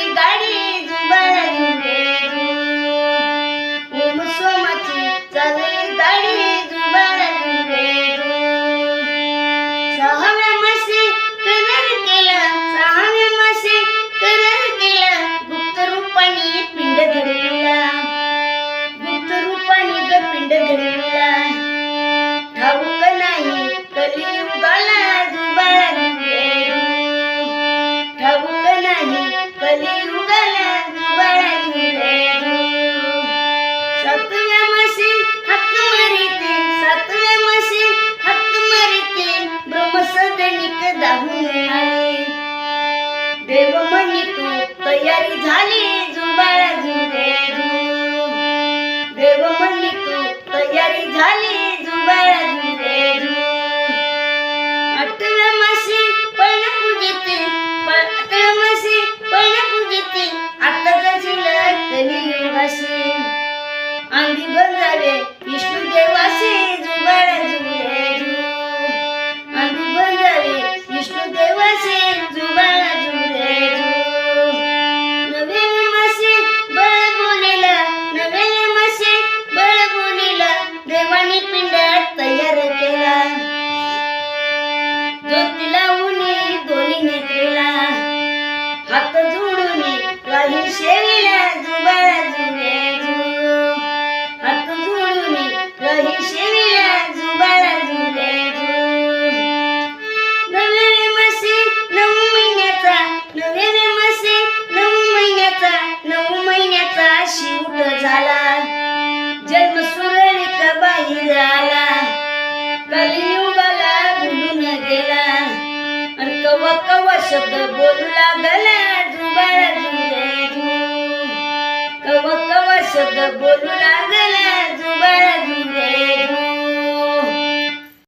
चालली गाडी जुबाळा जुरेरू. ओम सोमाची चालली गाडी जुबाळा जुरेरू. सहाव्या मासे करार केला, सहाव्या मासे करार केला, गुप्त रूपाने पिंड घडविला, गुप्त रूपाने ग पिंड घडविला. ठाऊक नाही कलियुगाला जुबाळा जुरेरू. ठाऊक नाही कलियुगाला जुबाळा जुरेरू. सातव्या मासे हक्क मारिते, सातव्या मासे हक्क मारिते, ब्रह्मसदनिक दाहून आले. देव म्हणी तू तयारी झाली जुबाळा जुरेरू. देव म्हणी तू तयारी झाली जुबाळा जुरेरू. आठव्या मासे पण पूजिते, आठव्या मासे पण पूजिते, आता जाशील कलियुगाशी. अंगी बंधावे विष्णू देवाशी जुबाळा जुरेरू. अंगी बंधावे विष्णू देवाशी जुबाळा जुरेरू. नव्याने मासे बळ बोलिला, नव्याने मासे बळ बोलिला, देवाने पिंड तयार केला. ज्योतीला उनी दोन्ही नेत्रेला, हात जोडून राही शेवीला जुबाळा जुरेरू. हात जोडून राही शेवीला जुबाळा जुरेरू. नव्याने मासे 9 महिन्याचा, नव्याने मासे 9 महिन्याचा, 9 महिन्याचा शिवट झाला. जन्म सुरळीत बाहेर आला, कलियुगाला भुलून गेला. अन कवा कवा शब्द बोलू लागला जुबाळा जुरेरू. कवा कवा शब्द बोलू